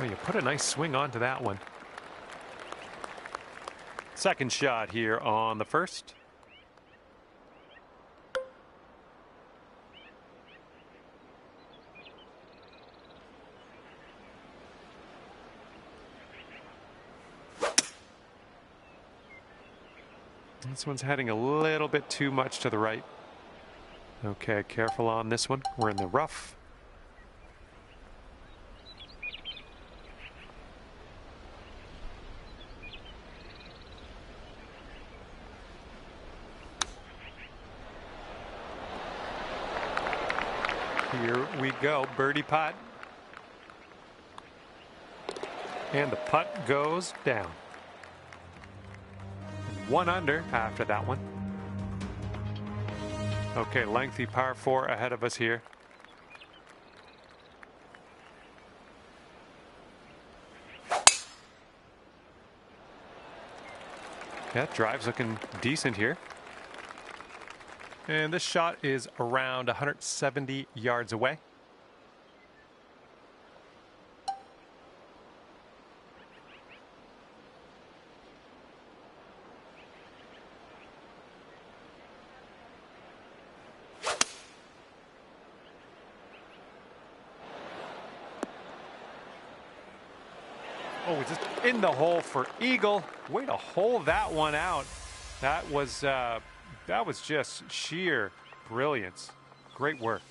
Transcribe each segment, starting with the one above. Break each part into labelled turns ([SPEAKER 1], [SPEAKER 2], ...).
[SPEAKER 1] Oh, you put a nice swing onto that one. Second shot here on the first. This one's heading a little bit too much to the right. Okay, careful on this one. We're in the rough. Here we go, birdie putt. And the putt goes down. 1 under after that one. Okay, lengthy par 4 ahead of us here. Yeah, drive's looking decent here. And this shot is around 170 yards away. Oh, just in the hole for eagle. Way to hole that one out. That was just sheer brilliance. Great work.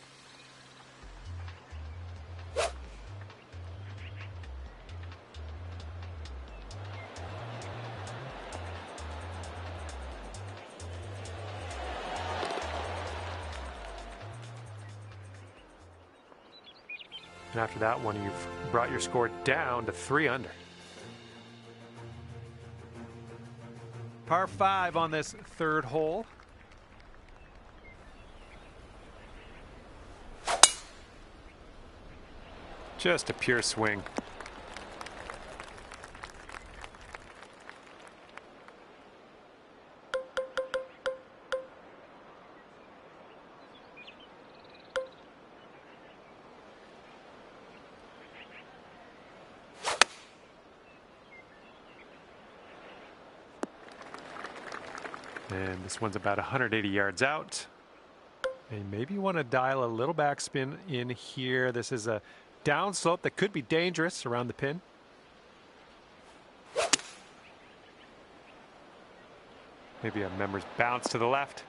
[SPEAKER 1] And after that one, you've brought your score down to 3 under. Par 5 on this third hole. Just a pure swing. And this one's about 180 yards out. And maybe you want to dial a little backspin in here. This is a downslope that could be dangerous around the pin. Maybe a member's bounce to the left.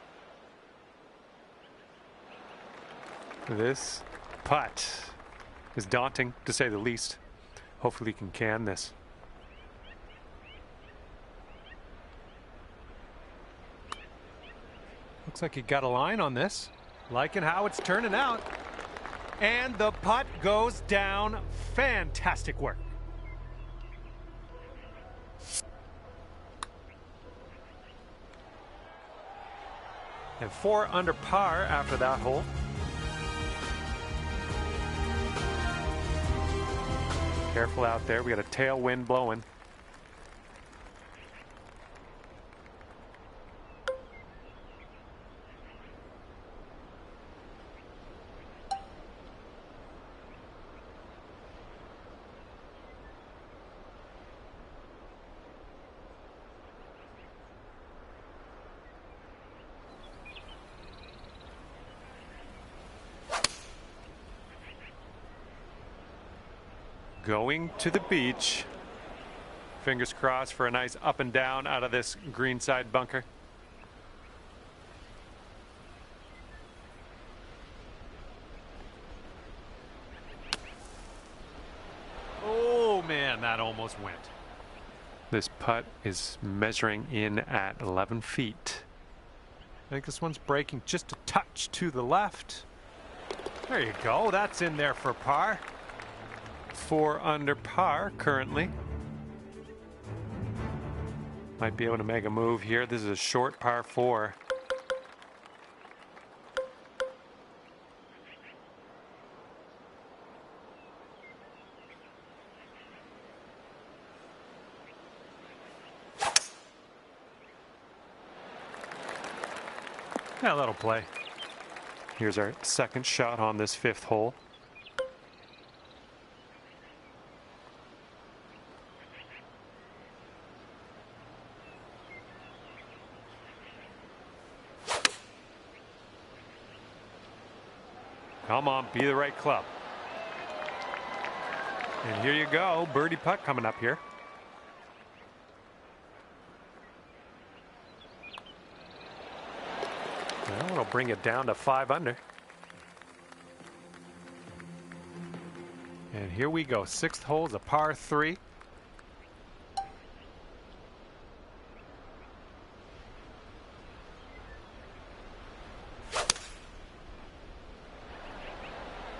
[SPEAKER 1] This putt is daunting, to say the least. Hopefully he can this. Looks like he got a line on this. Liking how it's turning out. And the putt goes down. Fantastic work. And 4 under par after that hole. Careful out there. We got a tailwind blowing. Going to the beach. Fingers crossed for a nice up and down out of this greenside bunker. Oh man, that almost went. This putt is measuring in at 11 feet. I think this one's breaking just a touch to the left. There you go. That's in there for par. 4 under par currently. Might be able to make a move here. This is a short par 4. Yeah, that'll play. Here's our second shot on this 5th hole. Come on, be the right club. And here you go, birdie putt coming up here. Well, it'll bring it down to 5 under. And here we go, 6th hole is a par 3.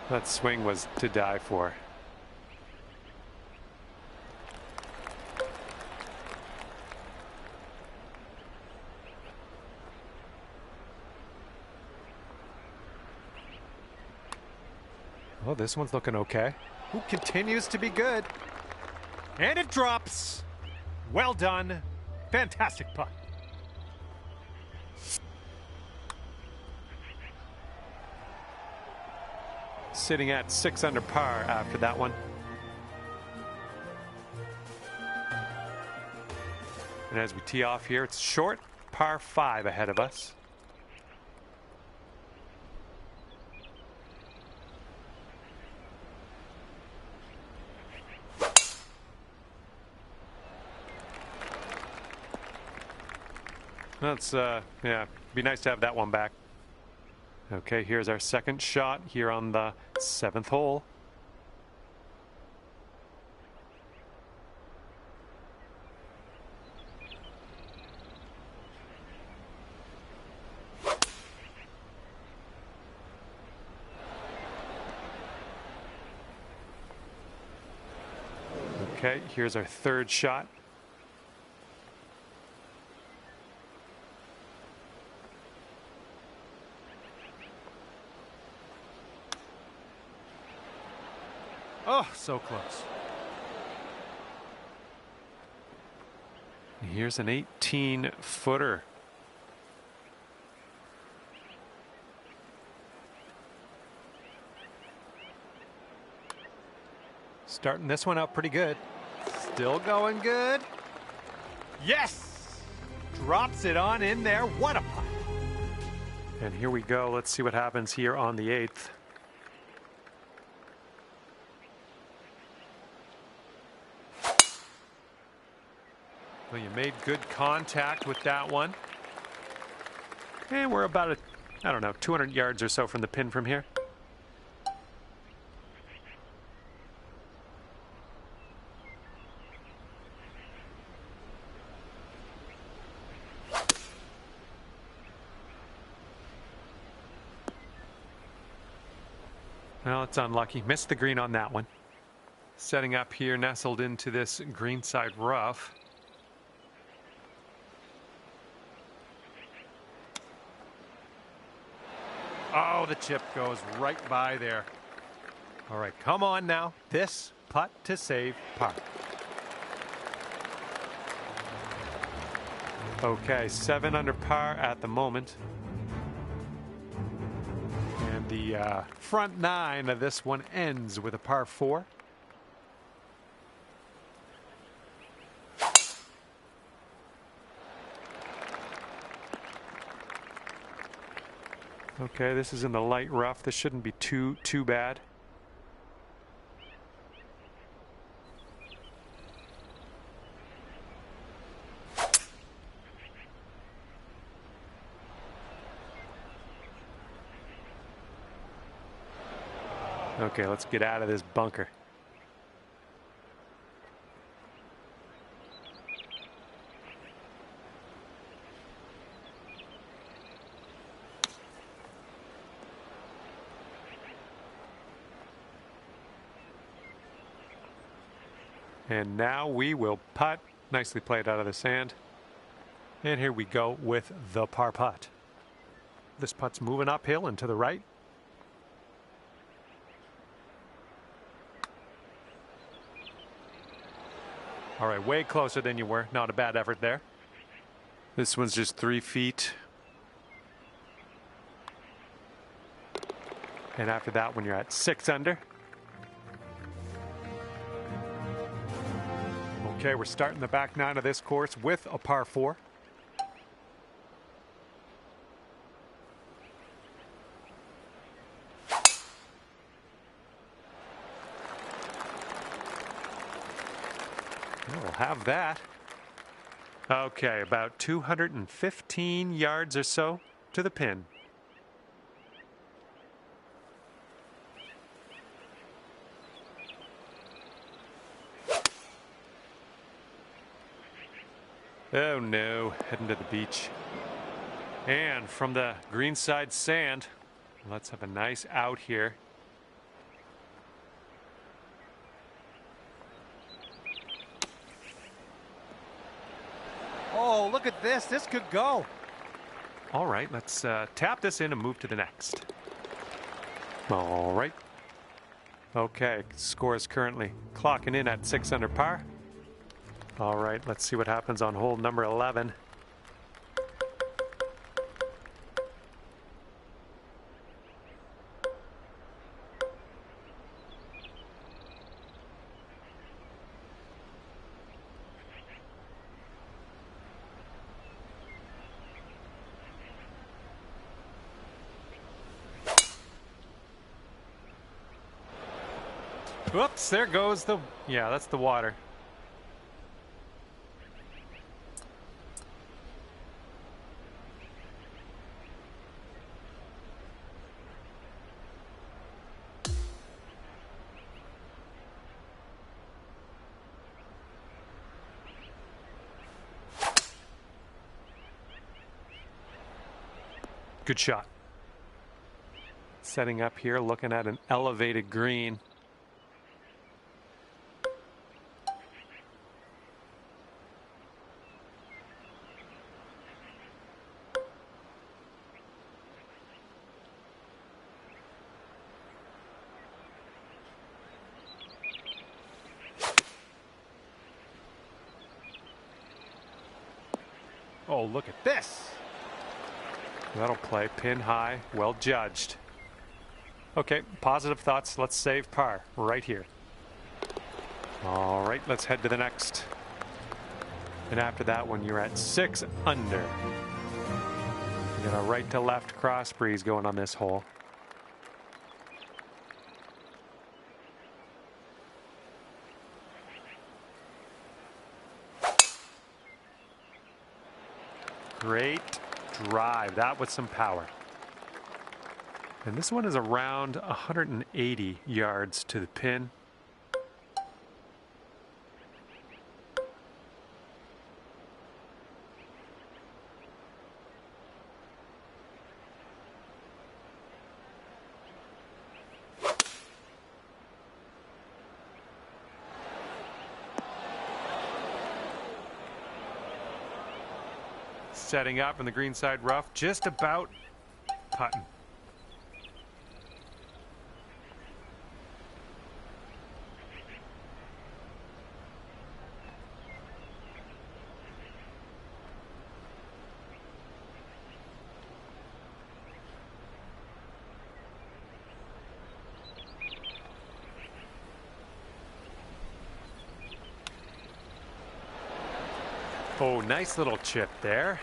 [SPEAKER 1] That swing was to die for. Oh, this one's looking okay. Who continues to be good. And it drops. Well done. Fantastic putt. Sitting at 6 under par after that one. And as we tee off here, it's short, par 5 ahead of us. That's yeah, be nice to have that one back. Okay, here's our second shot here on the 7th hole. Okay, here's our third shot. Oh, so close. Here's an 18-footer. Starting this one out pretty good. Still going good. Yes! Drops it on in there. What a putt. And here we go. Let's see what happens here on the 8th. Well, you made good contact with that one. And we're about, I don't know, 200 yards or so from the pin from here. Well, it's unlucky. Missed the green on that one. Setting up here, nestled into this greenside rough. Oh, the chip goes right by there. All right, come on now. This putt to save par. Okay, 7 under par at the moment. And the front 9 of this one ends with a par 4. Okay, this is in the light rough. This shouldn't be too bad. Okay, let's get out of this bunker. And now we will putt. Nicely played out of the sand. And here we go with the par putt. This putt's moving uphill and to the right. All right, way closer than you were. Not a bad effort there. This one's just 3 feet. And after that one, you're at 6 under. Okay, we're starting the back 9 of this course with a par 4. have that. Okay, about 215 yards or so to the pin. Oh no, heading to the beach. And from the greenside sand, let's have a nice out here.
[SPEAKER 2] Oh, look at this. This could go.
[SPEAKER 1] All right, let's tap this in and move to the next. All right. Okay, score is currently clocking in at 6 under par. All right, let's see what happens on hole number 11. Whoops, there goes the, yeah, that's the water. Good shot. Setting up here, looking at an elevated green. Oh, look at this. That'll play pin high, well judged. Okay, positive thoughts. Let's save par right here. All right, let's head to the next. And after that one, you're at 6 under. You got a right to left cross breeze going on this hole. Great drive. That was some power. And this one is around 180 yards to the pin. Setting up in the greenside rough, just about putting. Oh, nice little chip there.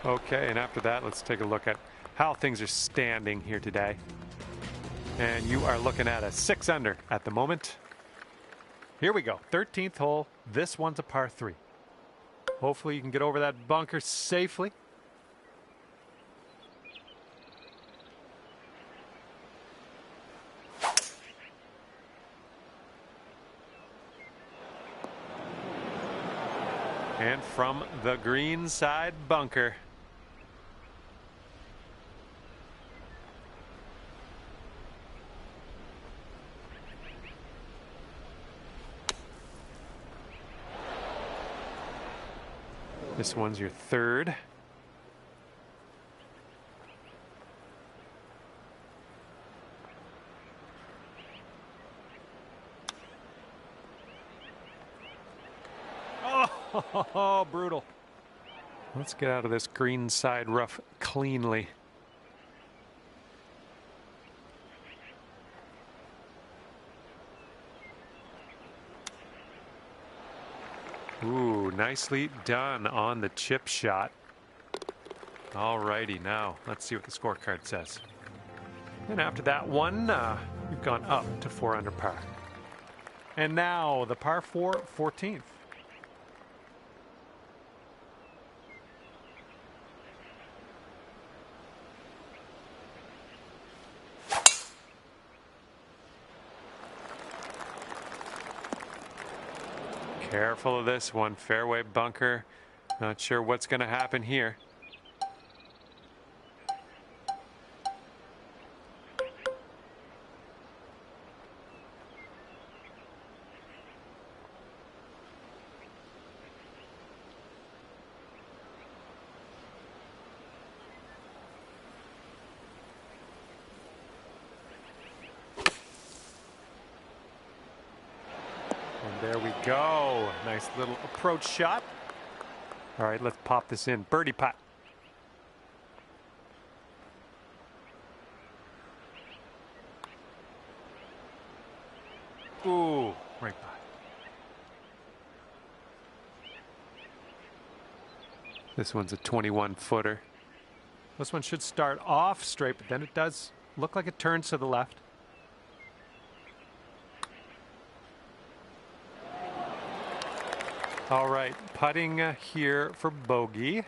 [SPEAKER 1] Okay, and after that, let's take a look at how things are standing here today. And you are looking at a 6 under at the moment. Here we go, 13th hole. This one's a par 3. Hopefully you can get over that bunker safely. And from the green side bunker. This one's your 3rd. Oh, brutal. Let's get out of this green side rough cleanly. Ooh, nicely done on the chip shot. All righty, now let's see what the scorecard says. And after that one, we've gone up to 4 under par. And now the par 4 14th. Careful of this one, fairway bunker. Not sure what's going to happen here. And there we go. Nice little approach shot. All right, let's pop this in. Birdie putt. Ooh, right by. This one's a 21-footer. This one should start off straight, but then it does look like it turns to the left. All right, putting here for bogey.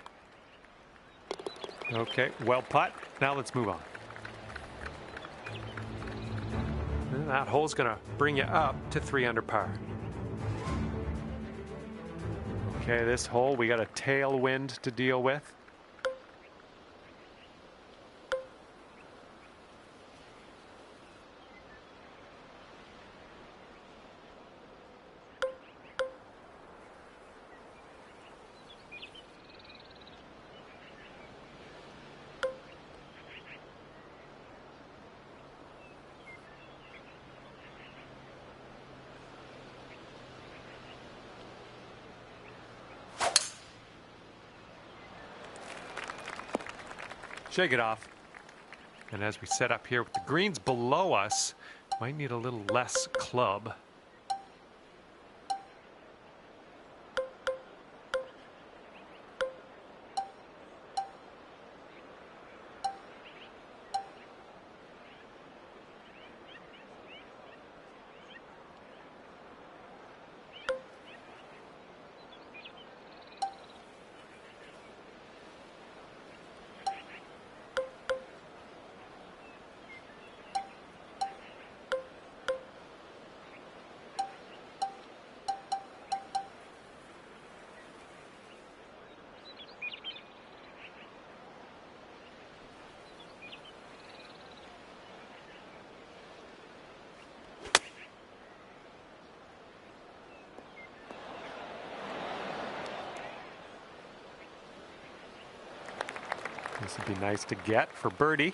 [SPEAKER 1] Okay, well putt. Now let's move on. And that hole's going to bring you up to 3 under par. Okay, this hole, we got a tailwind to deal with. Shake it off. And as we set up here with the greens below us, might need a little less club. This would be nice to get for birdie.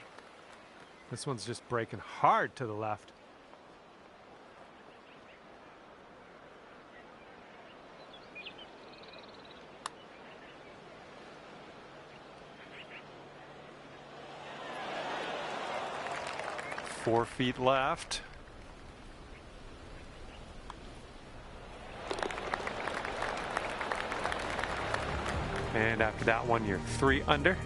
[SPEAKER 1] This one's just breaking hard to the left. Four feet left. And after that one, you're 3 under.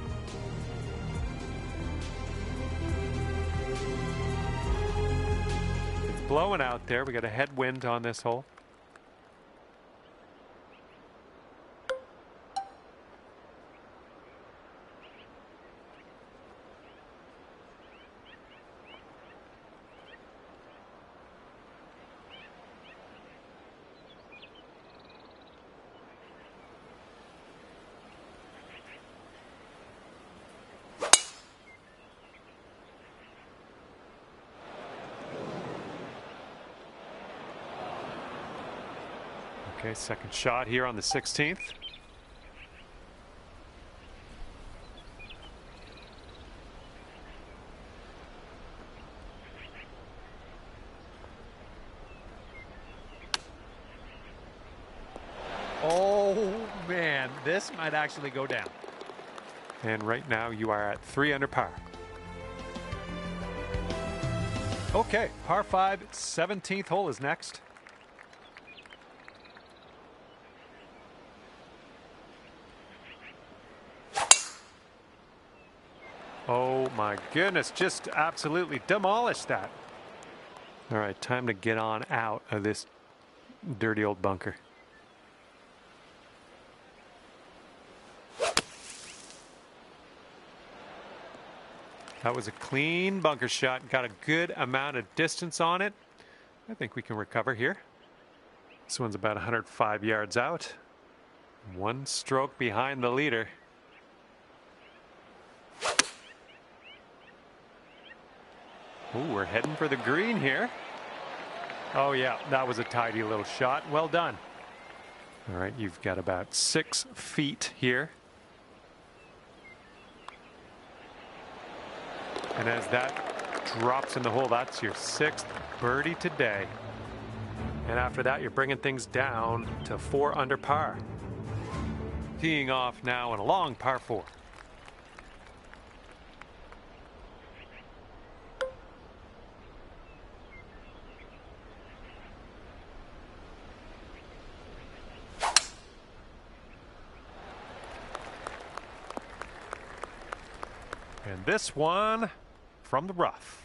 [SPEAKER 1] It's blowing out there. We got a headwind on this hole. Okay, second shot here on the 16th.
[SPEAKER 2] Oh, man, this might actually go down.
[SPEAKER 1] And right now you are at 3 under par.
[SPEAKER 2] Okay, par 5, 17th hole is next.
[SPEAKER 1] Oh my goodness, just absolutely demolished that. All right, time to get on out of this dirty old bunker. That was a clean bunker shot. Got a good amount of distance on it. I think we can recover here. This one's about 105 yards out. One stroke behind the leader. Ooh, we're heading for the green here. Oh yeah, that was a tidy little shot. Well done. All right, you've got about 6 feet here. And as that drops in the hole, that's your 6th birdie today. And after that, you're bringing things down to 4 under par. Teeing off now in a long par 4. And this one from the rough.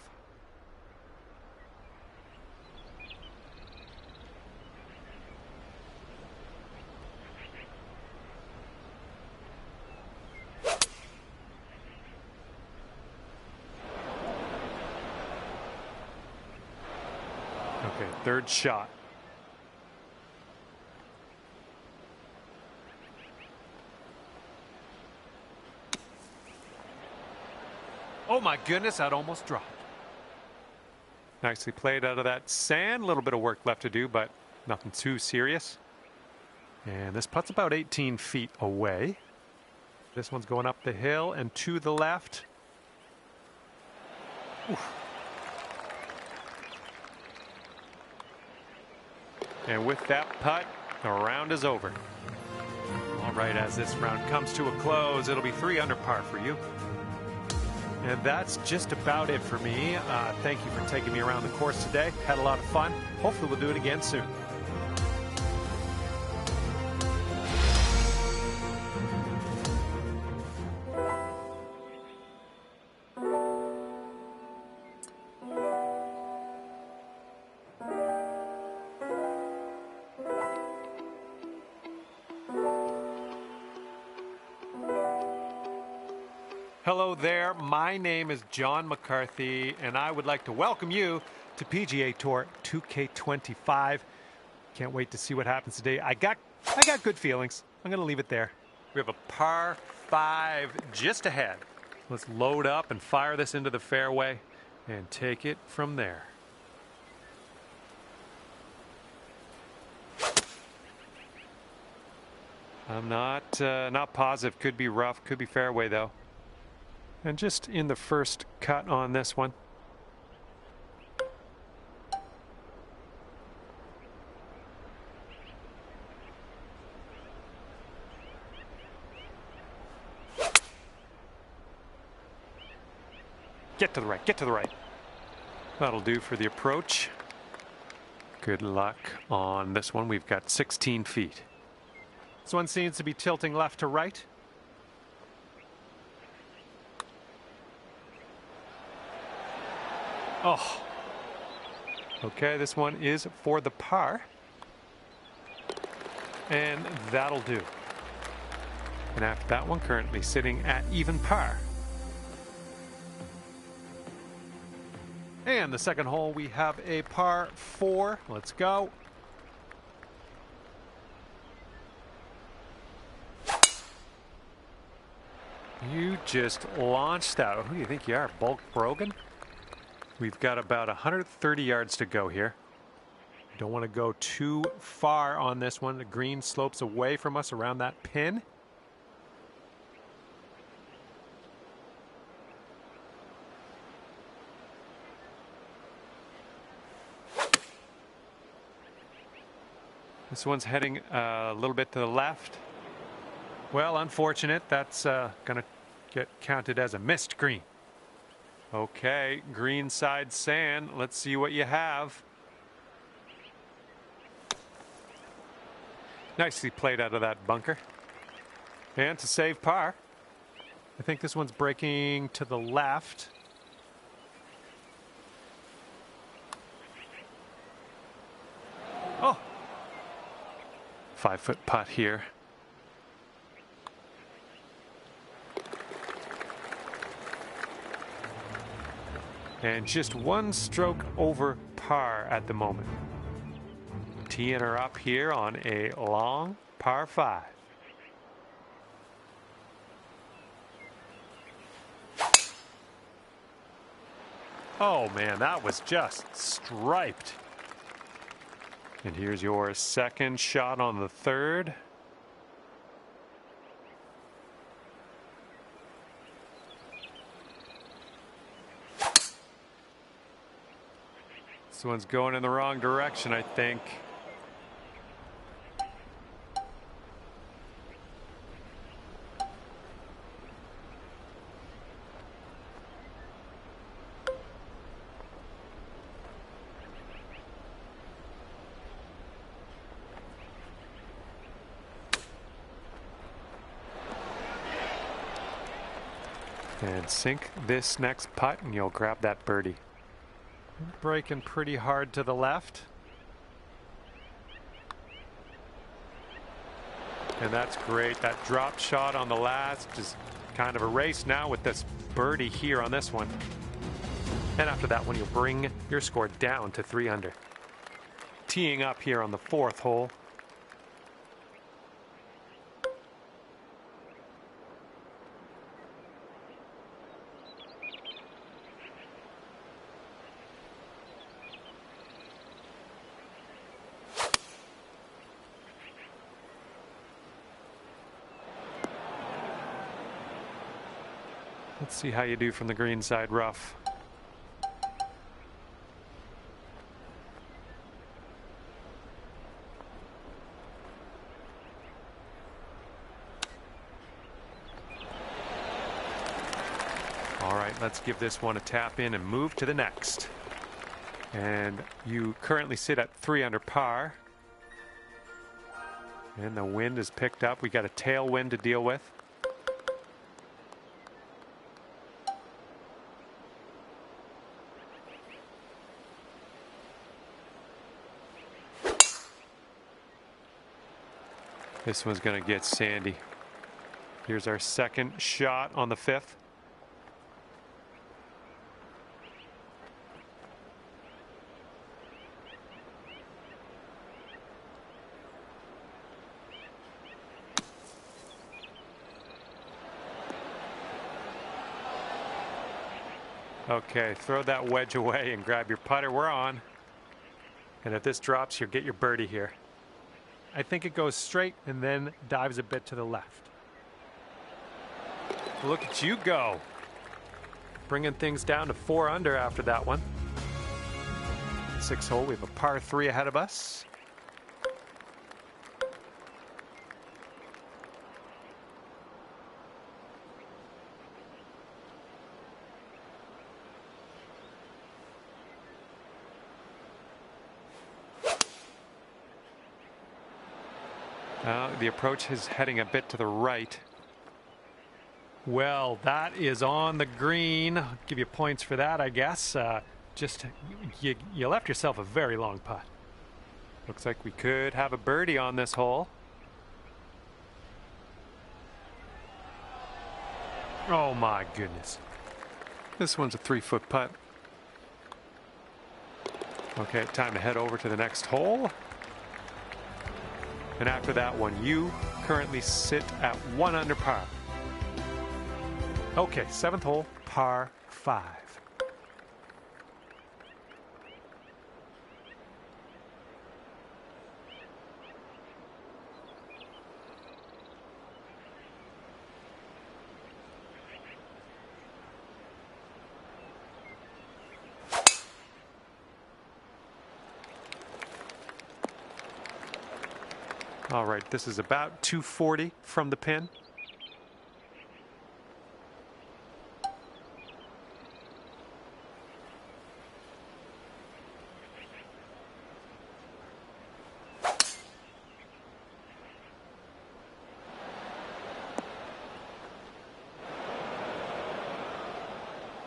[SPEAKER 1] Okay, 3rd shot. Oh my goodness, that almost dropped. Nicely played out of that sand. A little bit of work left to do, but nothing too serious. And this putt's about 18 feet away. This one's going up the hill and to the left. Oof. And with that putt, the round is over. All right, as this round comes to a close, it'll be 3 under par for you. And that's just about it for me. Thank you for taking me around the course today. Had a lot of fun. Hopefully we'll do it again soon. Hello there, my name is John McCarthy, and I would like to welcome you to PGA Tour 2K25. Can't wait to see what happens today. I got good feelings. I'm going to leave it there. We have a par 5 just ahead. Let's load up and fire this into the fairway and take it from there. I'm not positive. Could be rough, could be fairway though. And just in the first cut on this one. Get to the right, get to the right. That'll do for the approach. Good luck on this one. We've got 16 feet. This one seems to be tilting left to right. Oh. Okay, this one is for the par. And that'll do. And after that one, currently sitting at even par. And the second hole, we have a par 4. Let's go. You just launched that. Who do you think you are, Bulk Brogan? We've got about 130 yards to go here. Don't want to go too far on this one. The green slopes away from us around that pin. This one's heading a little bit to the left. Well, unfortunate. That's going to get counted as a missed green. Okay, green side sand. Let's see what you have. Nicely played out of that bunker. And to save par. I think this one's breaking to the left. Oh, 5-foot putt here. And just one stroke over par at the moment. Teeing her up here on a long par 5. Oh man, that was just striped. And here's your second shot on the third. This one's going in the wrong direction, I think. And sink this next putt and you'll grab that birdie. Breaking pretty hard to the left. And that's great. That drop shot on the last is kind of a race now with this birdie here on this one. And after that one, you'll bring your score down to 3 under. Teeing up here on the 4th hole. Let's see how you do from the green side rough. All right, let's give this one a tap in and move to the next. And you currently sit at 3 under par. And the wind is picked up. We got a tailwind to deal with. This one's going to get sandy. Here's our second shot on the 5th. Okay, throw that wedge away and grab your putter. We're on. And if this drops, you'll get your birdie here. I think it goes straight and then dives a bit to the left. Look at you go. Bringing things down to 4 under after that one. 6th hole, we have a par 3 ahead of us. The approach is heading a bit to the right. Well, that is on the green. I'll give you points for that, I guess. Just you left yourself a very long putt. Looks like we could have a birdie on this hole. Oh my goodness. This one's a 3-foot putt. Okay, time to head over to the next hole. And after that one, you currently sit at 1 under par. Okay, 7th hole, par 5. All right, this is about 240 from the pin.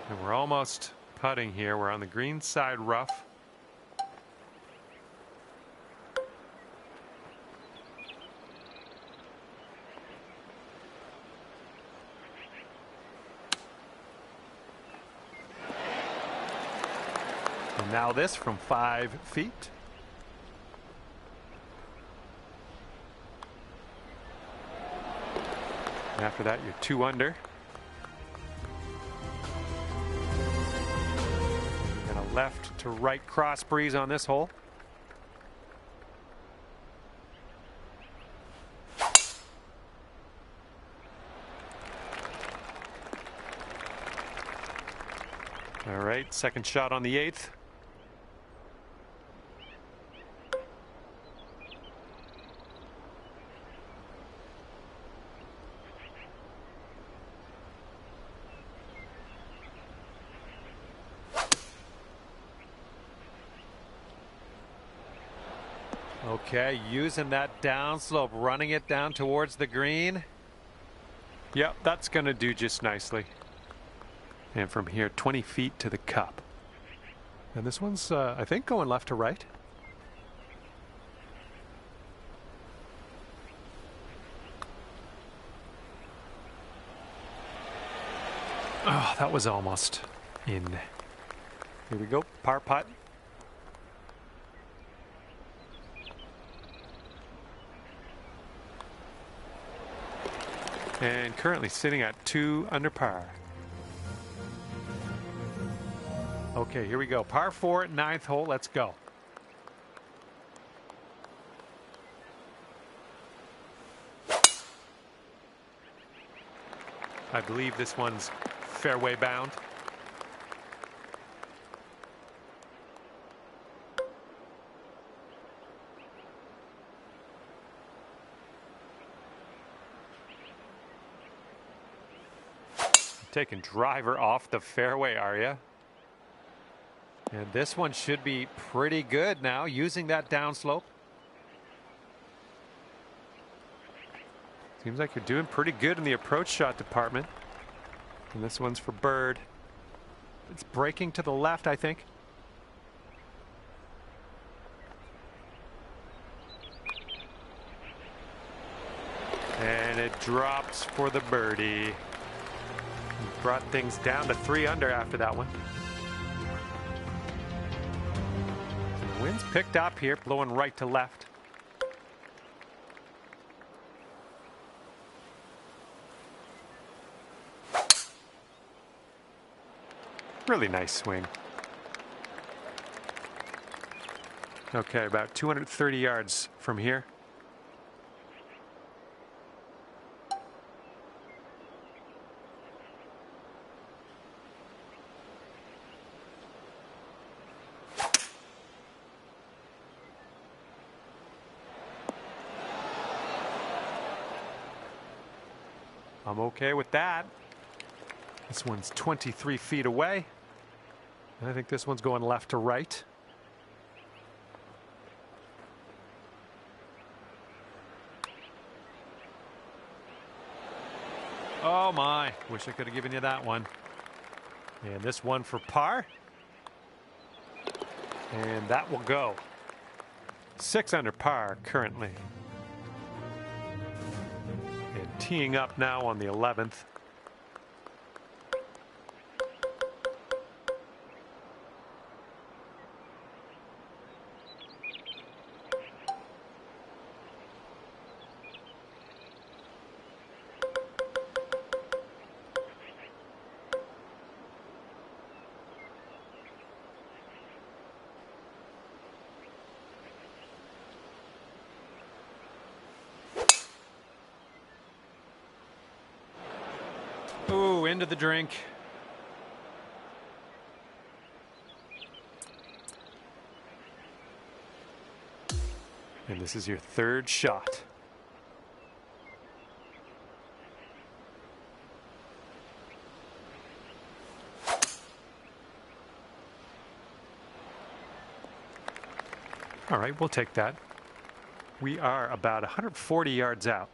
[SPEAKER 1] And we're almost putting here. We're on the green side rough. And now this from 5 feet. And after that, you're 2 under. And a left to right cross breeze on this hole. All right, second shot on the 8th. Okay, using that downslope, running it down towards the green. Yep, that's going to do just nicely. And from here, 20 feet to the cup. And this one's, I think, going left to right. Oh, that was almost in. Here we go, par putt. And currently sitting at 2 under par. Okay, here we go. Par 4, 9th hole. Let's go. I believe this one's fairway bound. Taking driver off the fairway, are you? And this one should be pretty good now, using that downslope. Seems like you're doing pretty good in the approach shot department. And this one's for bird. It's breaking to the left, I think. And it drops for the birdie. Brought things down to 3 under after that one. And the wind's picked up here, blowing right to left. Really nice swing. Okay, about 230 yards from here. I'm okay with that. This one's 23 feet away. And I think this one's going left to right. Oh my, wish I could have given you that one. And this one for par. And that will go. 6 under par currently. And teeing up now on the 11th. Ooh, into the drink. And this is your 3rd shot. All right, we'll take that. We are about 140 yards out.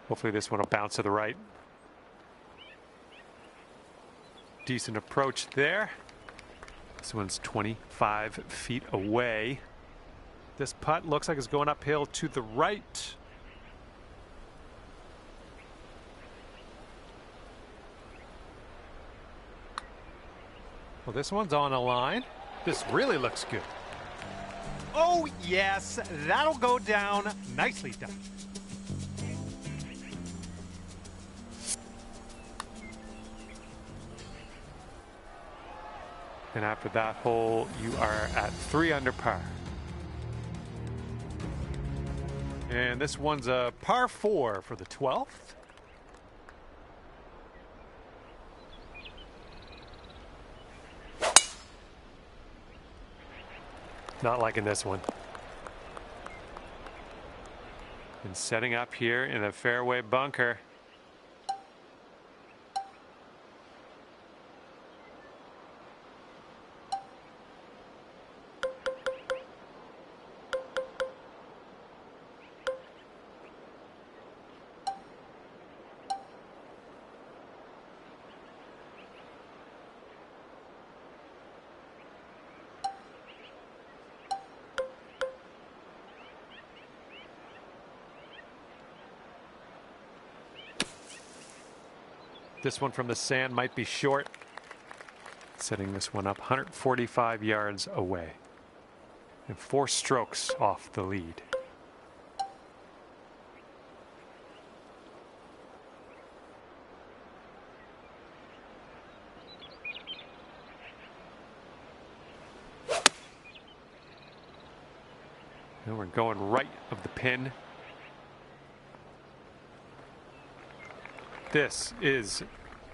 [SPEAKER 1] Hopefully this one will bounce to the right. Decent approach there. This one's 25 feet away. This putt looks like it's going uphill to the right. Well, this one's on a line. This really looks good. Oh, yes, that'll go down. Nicely done. And after that hole, you are at 3 under par. And this one's a par 4 for the 12th. Not liking this one. And setting up here in a fairway bunker. This one from the sand might be short. Setting this one up 145 yards away. And 4 strokes off the lead. And we're going right of the pin. This is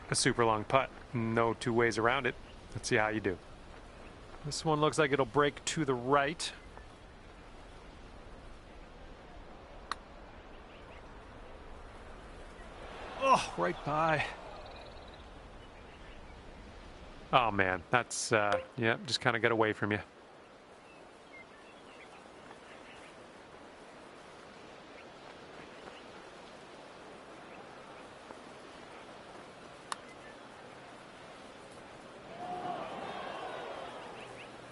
[SPEAKER 1] a super long putt. No two ways around it. Let's see how you do. This one looks like it'll break to the right. Oh, right by. Oh man, that's yeah, just kind of got away from you.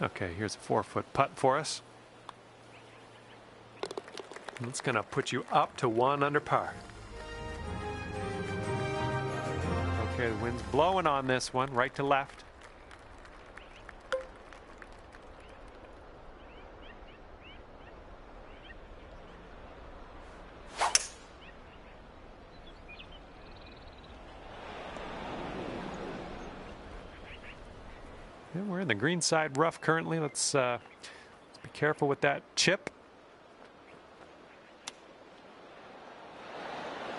[SPEAKER 1] Okay, here's a 4-foot putt for us. And it's going to put you up to 1 under par. Okay, the wind's blowing on this one, right to left. And we're in the green side rough currently. Let's be careful with that chip.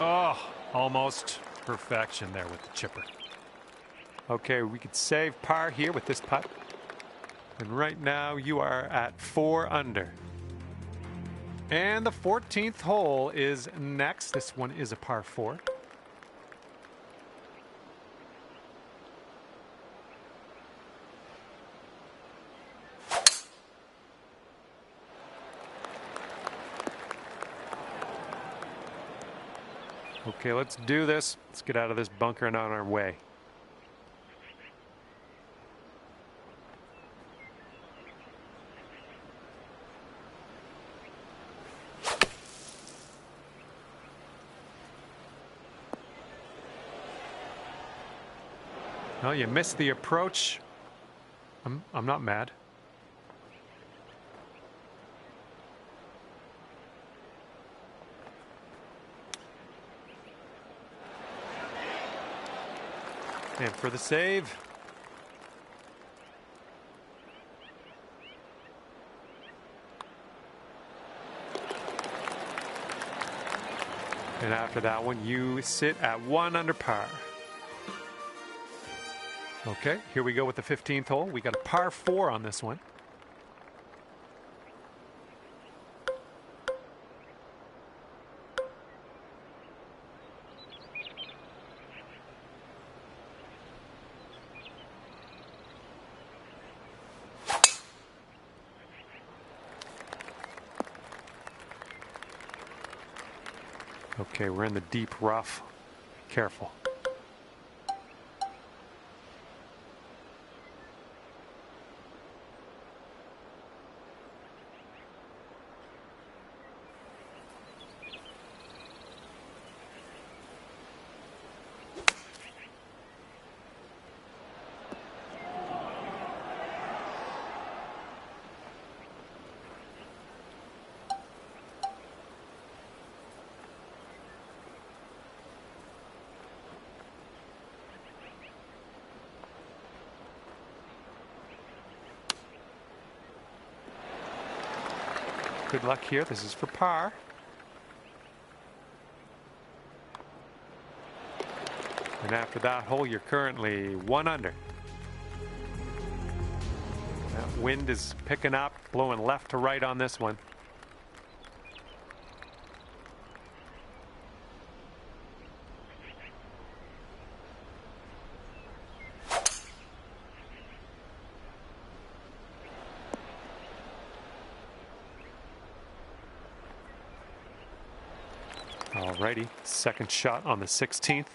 [SPEAKER 1] Oh, almost perfection there with the chipper. Okay, we could save par here with this putt. And right now you are at 4 under. And the 14th hole is next. This one is a par 4. Okay, let's do this. Let's get out of this bunker and on our way. Well, you missed the approach. I'm not mad. And for the save. And after that one, you sit at 1 under par. Okay, here we go with the 15th hole. We got a par 4 on this one. Okay, we're in the deep rough. Careful. Good luck here. This is for par. And after that hole, you're currently 1 under. That wind is picking up, blowing left to right on this one. Alrighty, second shot on the 16th.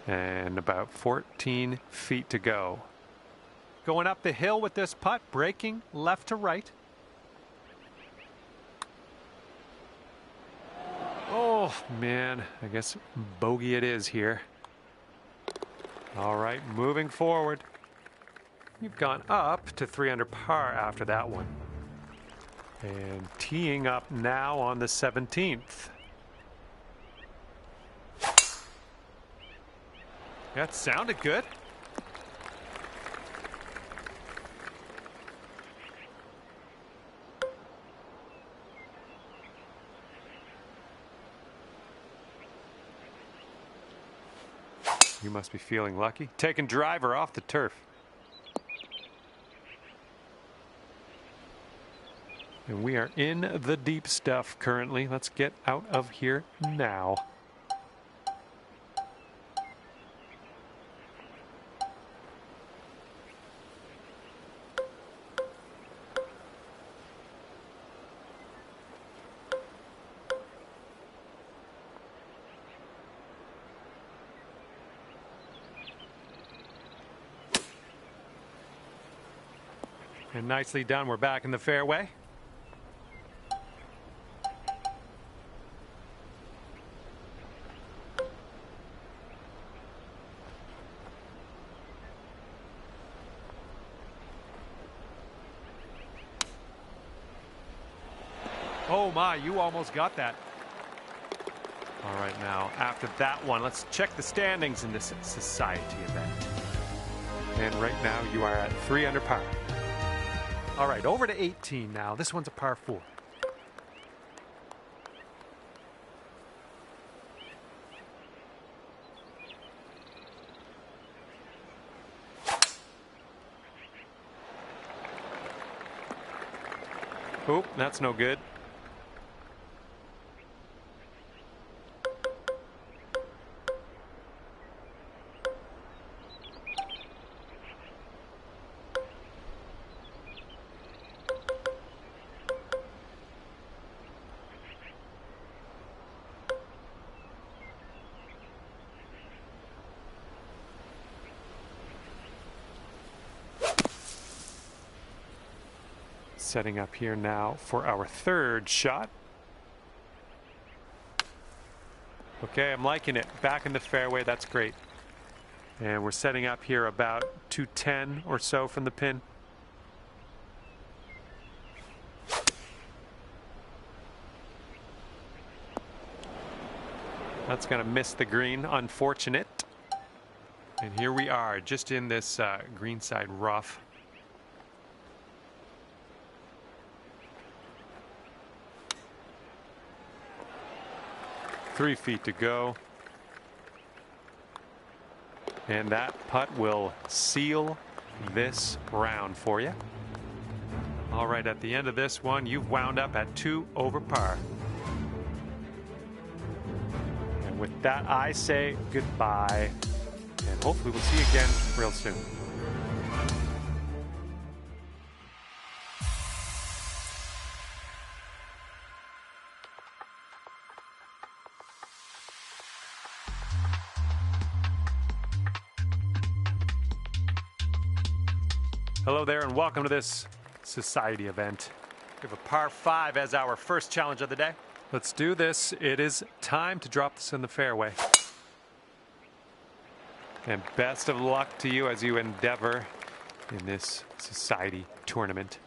[SPEAKER 1] And about 14 feet to go.
[SPEAKER 2] Going up the hill with this putt, breaking left to right.
[SPEAKER 1] Oh, man, I guess bogey it is here. All right, moving forward. You've gone up to 3 under par after that one. And teeing up now on the 17th.
[SPEAKER 2] That sounded good.
[SPEAKER 1] You must be feeling lucky. Taking driver off the turf. And we are in the deep stuff currently. Let's get out of here now.
[SPEAKER 2] And nicely done. We're back in the fairway. Oh my, you almost got that.
[SPEAKER 1] All right, now after that one, let's check the standings in this society event. And right now you are at 3 under par.
[SPEAKER 2] All right, over to 18 now. This one's a par 4.
[SPEAKER 1] Oop, that's no good. Setting up here now for our third shot. Okay, I'm liking it. Back in the fairway, that's great. And we're setting up here about 210 or so from the pin. That's going to miss the green, unfortunate. And here we are, just in this greenside rough. 3 feet to go. And that putt will seal this round for you. All right, at the end of this one, you've wound up at 2 over par. And with that, I say goodbye. And hopefully we'll see you again real soon. Hello there and welcome to this society event. We have a par 5 as our first challenge of the day. Let's do this. It is time to drop this in the fairway. And best of luck to you as you endeavor in this society tournament.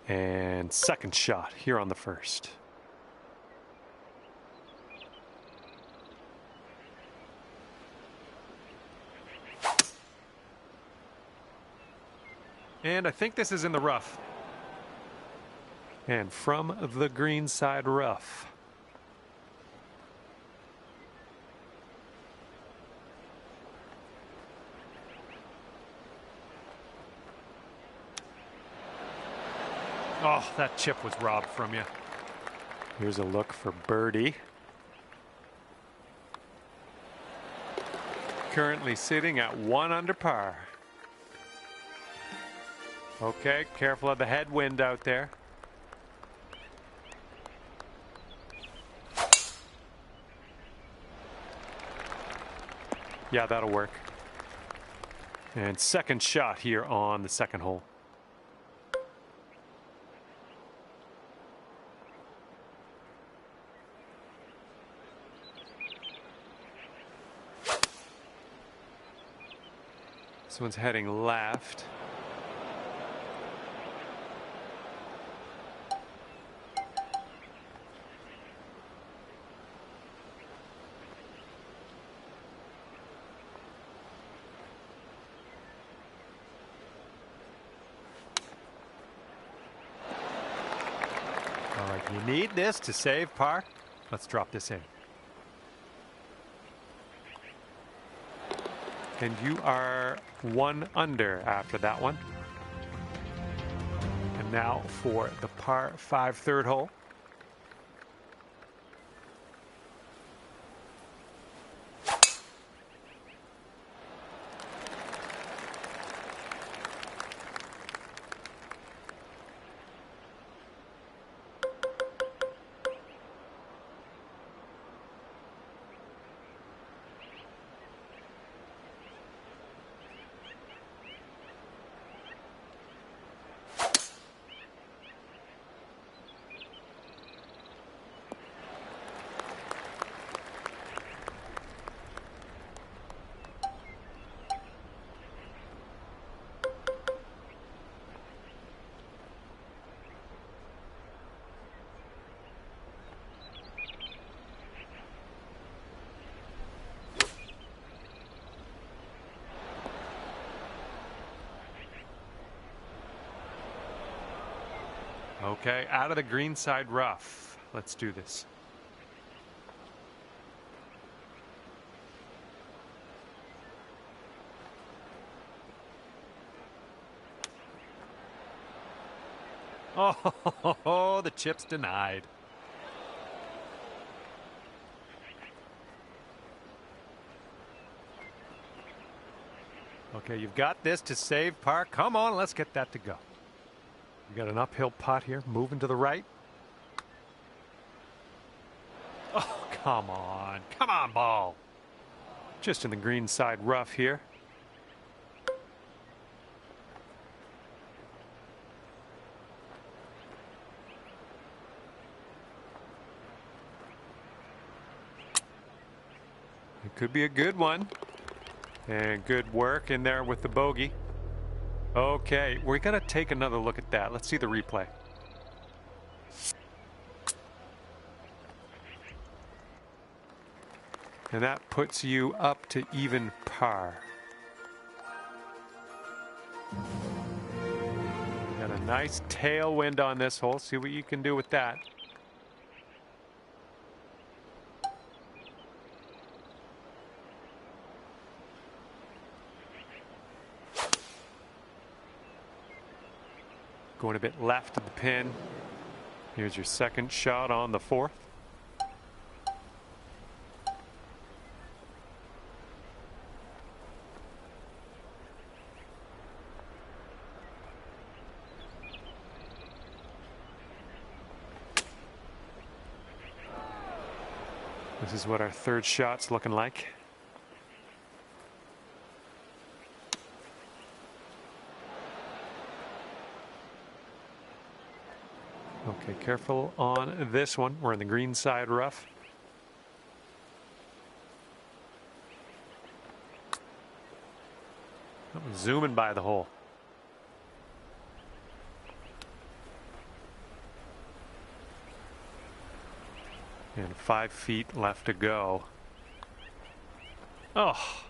[SPEAKER 1] And second shot here on the first. And I think this is in the rough. And from the green side rough. Oh, that chip was robbed from you. Here's a look for birdie. Currently sitting at 1 under par. Okay, careful of the headwind out there. Yeah, that'll work. And second shot here on the second hole. This one's heading left. All right, you need this to save par. Let's drop this in. And you are 1 under after that one. And now for the par 5 third hole. Okay, out of the green side rough. Let's do this. Oh, the chip's denied. Okay, you've got this to save par. Come on, let's get that to go. You got an uphill putt here, moving to the right. Oh, come on. Come on, ball. Just in the green side rough here. It could be a good one. And good work in there with the bogey. Okay, we're going to take another look at that. Let's see the replay. And that puts you up to even par. Got a nice tailwind on this hole. See what you can do with that. Going a bit left of the pin. Here's your second shot on the fourth. This is what our third shot's looking like. Okay, careful on this one. We're in the green side rough. I'm zooming by the hole. And 5 feet left to go. Oh.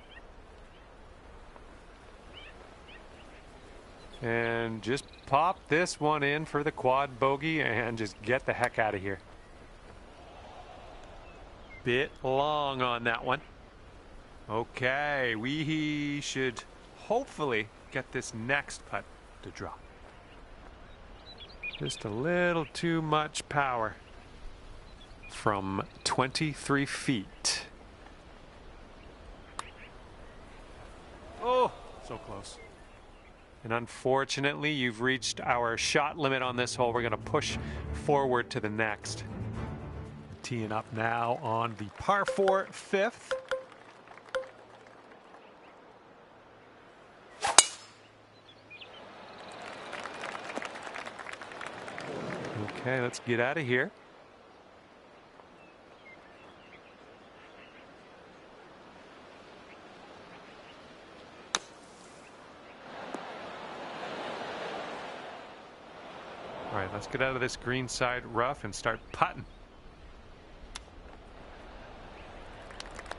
[SPEAKER 1] And just pop this one in for the quad bogey and just get the heck out of here. Bit long on that one. Okay, we should hopefully get this next putt to drop. Just a little too much power from 23 feet. Oh, so close. And unfortunately, you've reached our shot limit on this hole. We're going to push forward to the next. Teeing up now on the par 4 fifth. Okay, let's get out of here. All right, let's get out of this green side rough and start putting.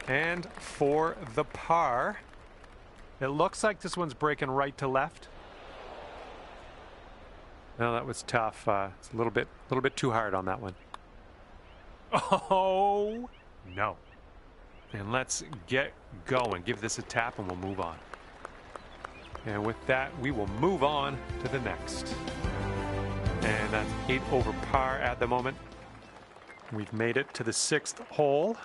[SPEAKER 1] And for the par, it looks like this one's breaking right to left. No, that was tough. It's a little bit too hard on that one. Oh no! And let's get going. Give this a tap, and we'll move on. And with that, we will move on to the next. And that's 8 over par at the moment. We've made it to the 6th hole.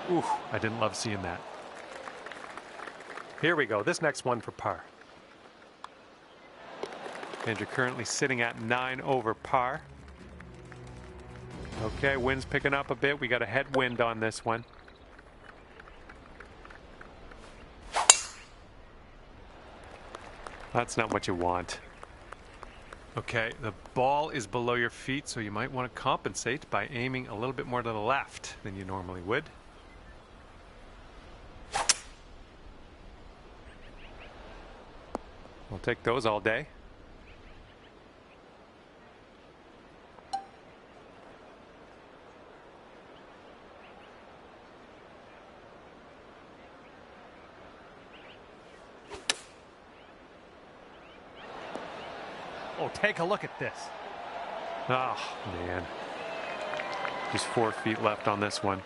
[SPEAKER 1] Ooh, I didn't love seeing that. Here we go. This next one for par. And you're currently sitting at 9 over par. Okay, wind's picking up a bit. We got a headwind on this one. That's not what you want. Okay, the ball is below your feet, so you might want to compensate by aiming a little bit more to the left than you normally would. We'll take those all day.
[SPEAKER 2] Oh, take a look at this.
[SPEAKER 1] Oh, man. Just 4 feet left on this one.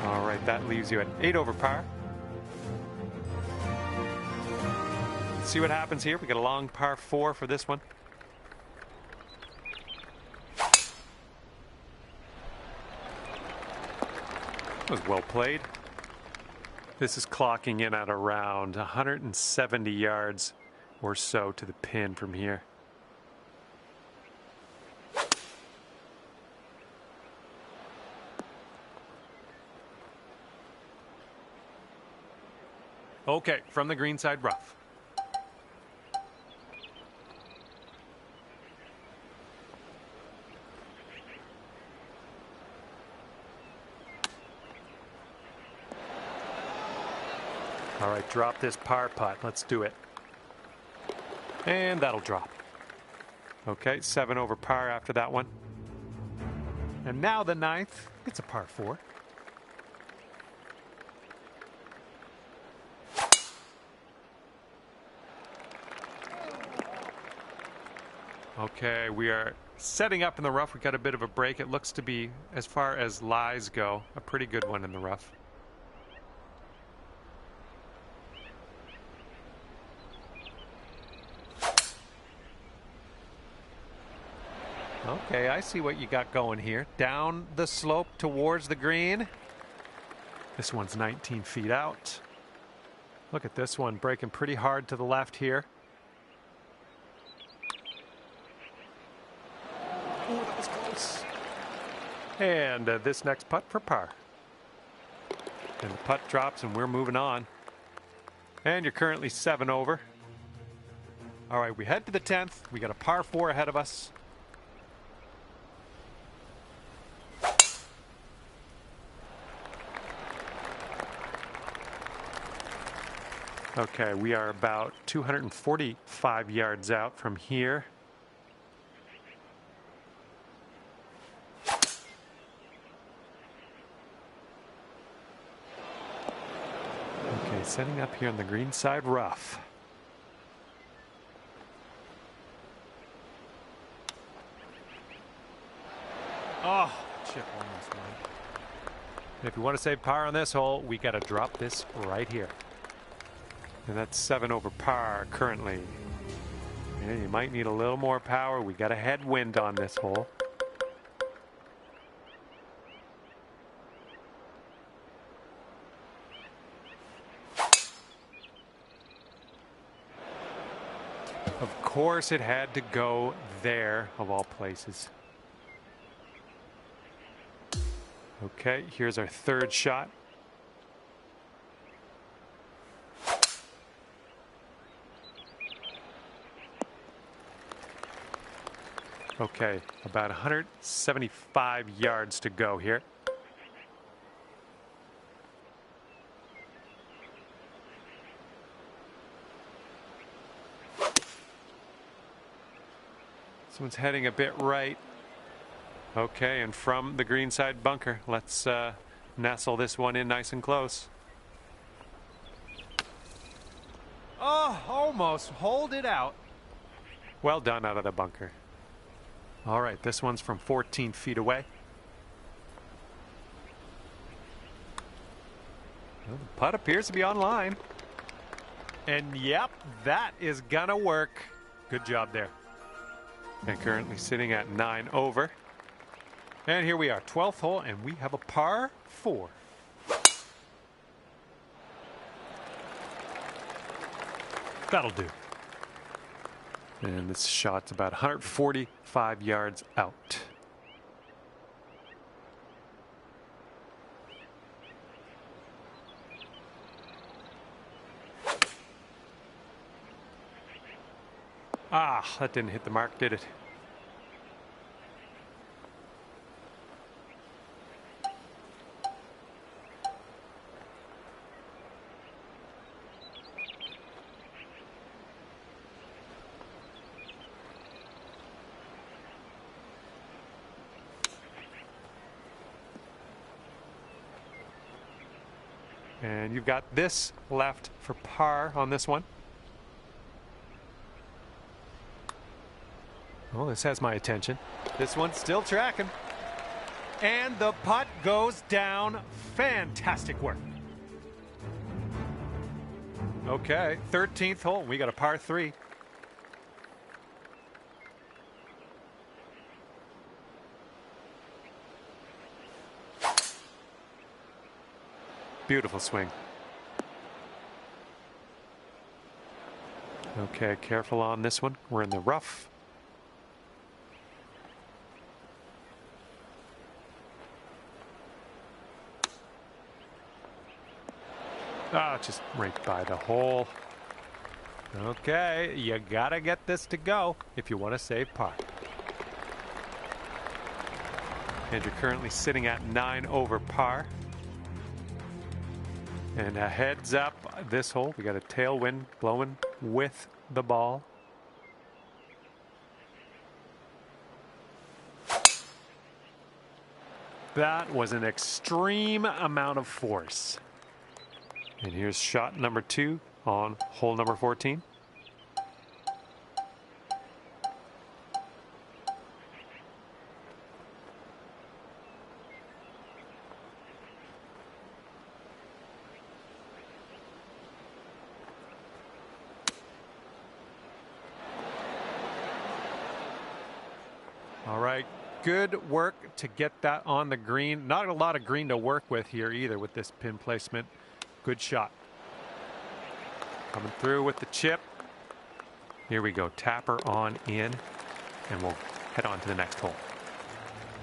[SPEAKER 1] All right, that leaves you at 8 over par. Let's see what happens here. We got a long par 4 for this one. That was well played. This is clocking in at around 170 yards or so to the pin from here.
[SPEAKER 2] Okay, from the green side rough.
[SPEAKER 1] All right, drop this par putt. Let's do it. And that'll drop. Okay, 7 over par after that one.
[SPEAKER 2] And now the 9th. It's a par 4.
[SPEAKER 1] Okay, we are setting up in the rough. We got a bit of a break. It looks to be, as far as lies go, a pretty good one in the rough. Okay, I see what you got going here. Down the slope towards the green. This one's 19 feet out. Look at this one breaking pretty hard to the left here. Oh, that was close. And this next putt for par. And the putt drops and we're moving on. And you're currently 7 over. All right, we head to the 10th. We got a par 4 ahead of us. Okay, we are about 245 yards out from here. Okay, setting up here on the green side rough. Oh, chip almost went. If you want to save par on this hole, we got to drop this right here. And that's 7 over par currently. Yeah, you might need a little more power. We got a headwind on this hole. Of course, it had to go there, of all places. Okay, here's our third shot. Okay, about 175 yards to go here. This one's heading a bit right. Okay, and from the green side bunker, let's nestle this one in nice and close.
[SPEAKER 2] Oh, almost hold it out.
[SPEAKER 1] Well done out of the bunker. All right, this one's from 14 feet away. Well, the putt appears to be on line. And yep, that is gonna work. Good job there. And currently sitting at 9 over. And here we are, 12th hole, and we have a par 4. That'll do. And this shot's about 145 yards out. Ah, that didn't hit the mark, did it? And you've got this left for par on this one. Oh, this has my attention.
[SPEAKER 2] This one's still tracking. And the putt goes down. Fantastic work. Okay, 13th hole. We got a par 3.
[SPEAKER 1] Beautiful swing. Okay, careful on this one. We're in the rough. Ah, just right by the hole. Okay, you gotta get this to go if you want to save par. And you're currently sitting at 9 over par. And a heads up, this hole, we got a tailwind blowing with the ball. That was an extreme amount of force. And here's shot number 2 on hole number 14. All right, Good work to get that on the green. Not a lot of green to work with here either with this pin placement. Good shot. Coming through with the chip. Here we go. Tapper on in, and we'll head on to the next hole.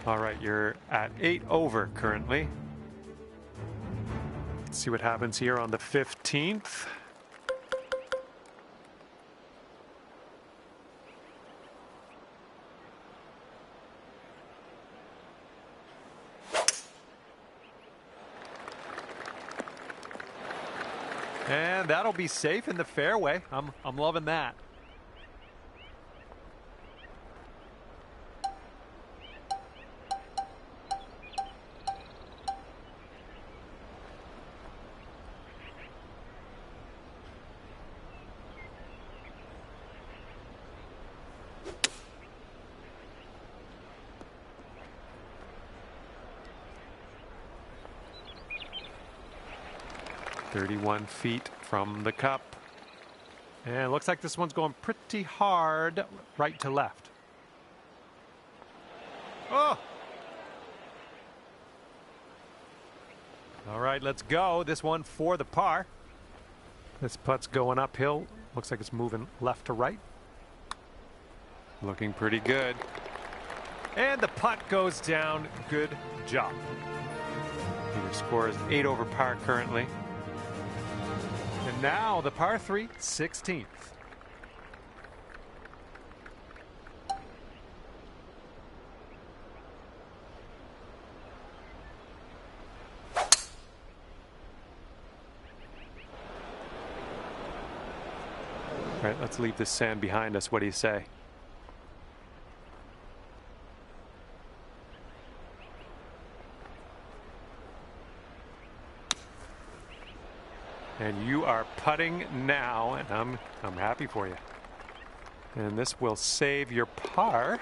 [SPEAKER 1] All right, you're at 8 over currently. Let's see what happens here on the 15th. And that'll be safe in the fairway. I'm loving that. .31 feet from the cup. And it looks like this one's going pretty hard right to left. Oh! All right, let's go. This one for the par. This putt's going uphill. Looks like it's moving left to right. Looking pretty good. And the putt goes down. Good job. Your score is 8 over par currently. And now the par 3, 16th. All right, let's leave this sand behind us. What do you say? And you are putting now, and I'm happy for you. And this will save your par.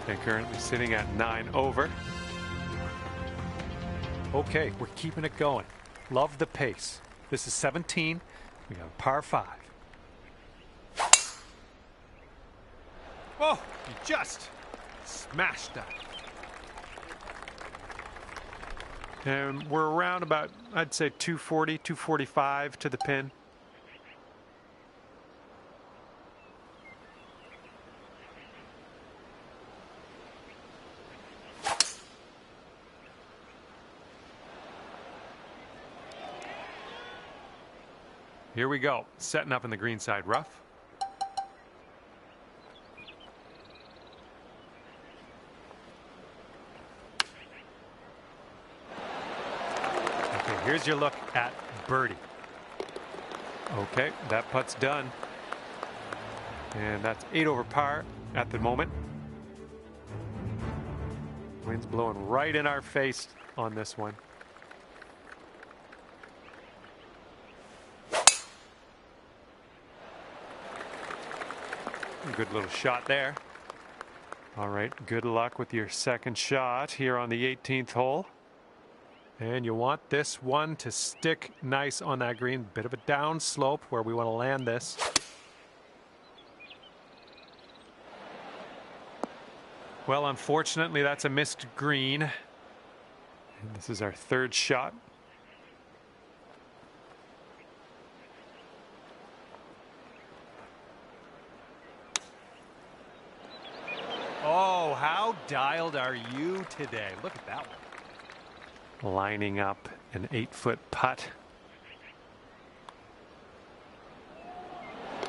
[SPEAKER 1] And currently sitting at 9 over. Okay, we're keeping it going. Love the pace. This is 17. We got a par 5. Oh, you just smashed that. And we're around about, I'd say 240, 245 to the pin. Here we go, setting up in the greenside rough. Okay, here's your look at birdie. Okay, that putt's done. And that's 8 over par at the moment. Wind's blowing right in our face on this one. Good little shot there. All right, good luck with your second shot here on the 18th hole. And you want this one to stick nice on that green. Bit of a down slope where we want to land this. Well, unfortunately, that's a missed green. And this is our third shot. Oh, how dialed are you today? Look at that one. Lining up an 8-foot putt.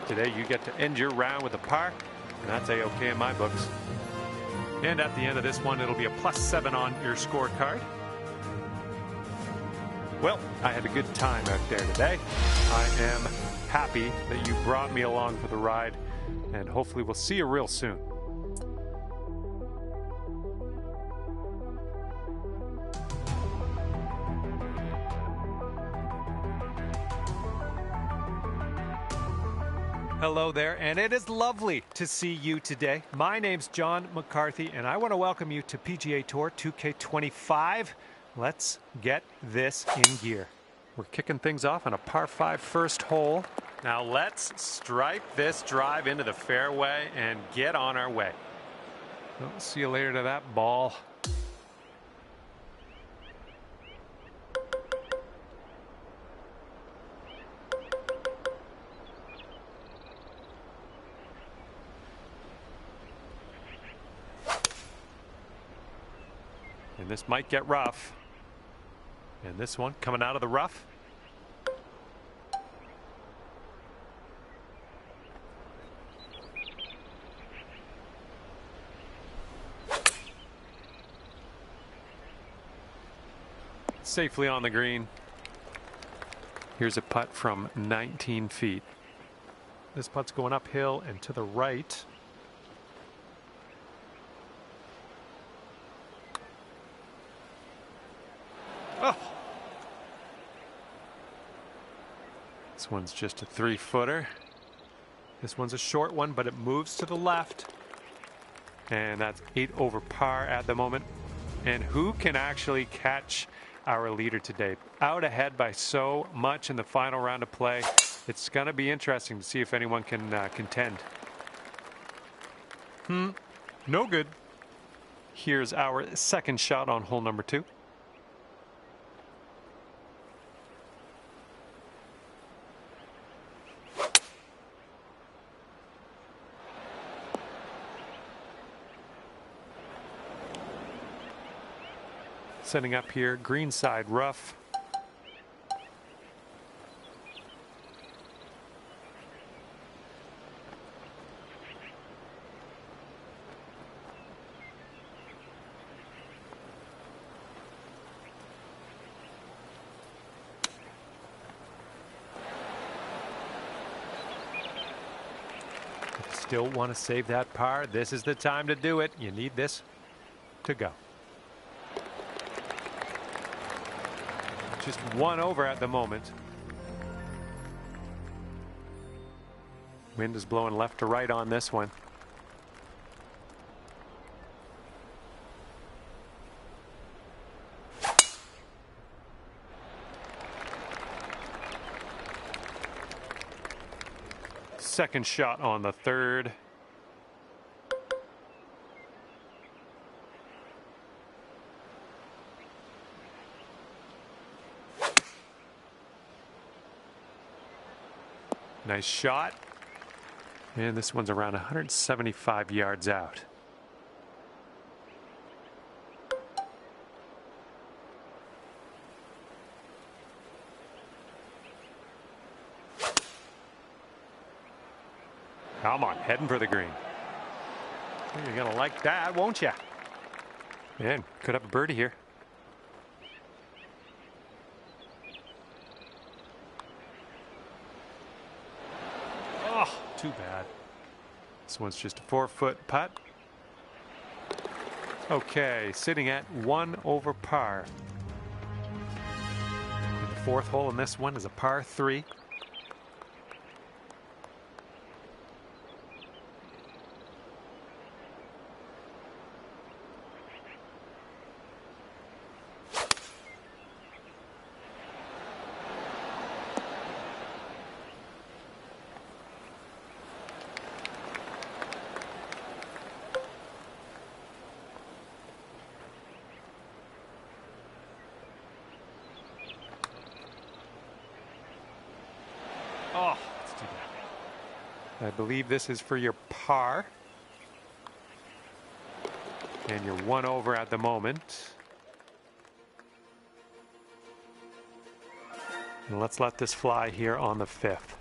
[SPEAKER 1] Today you get to end your round with a par, and that's A-okay in my books. And at the end of this one, it'll be a +7 on your scorecard. Well, I had a good time out there today. I am happy that you brought me along for the ride, and hopefully we'll see you real soon. Hello there, and it is lovely to see you today. My name's John McCarthy, and I want to welcome you to PGA Tour 2K25. Let's get this in gear. We're kicking things off on a par 5 first hole. Now let's stripe this drive into the fairway and get on our way. Well, see you later to that ball. And this might get rough. And this one coming out of the rough. Safely on the green. Here's a putt from 19 feet. This putt's going uphill and to the right. Oh. This one's just a 3-footer. This one's a short one, but it moves to the left. And that's 8 over par at the moment. And who can actually catch our leader today? Out ahead by so much in the final round of play. It's going to be interesting to see if anyone can contend. No good. Here's our second shot on hole number 2. Setting up here, greenside rough. If you still want to save that par, this is the time to do it. You need this to go. Just 1 over at the moment. Wind is blowing left to right on this one. Second shot on the 3rd. Nice shot. And this one's around 175 yards out. Come on, heading for the green. You're going to like that, won't you? Man, could have a birdie here. Too bad. This one's just a 4-foot putt. Okay, sitting at 1 over par. And the 4th hole in this one is a par 3. Oh, that's too bad. I believe this is for your par. And you're 1 over at the moment. And let's let this fly here on the 5th.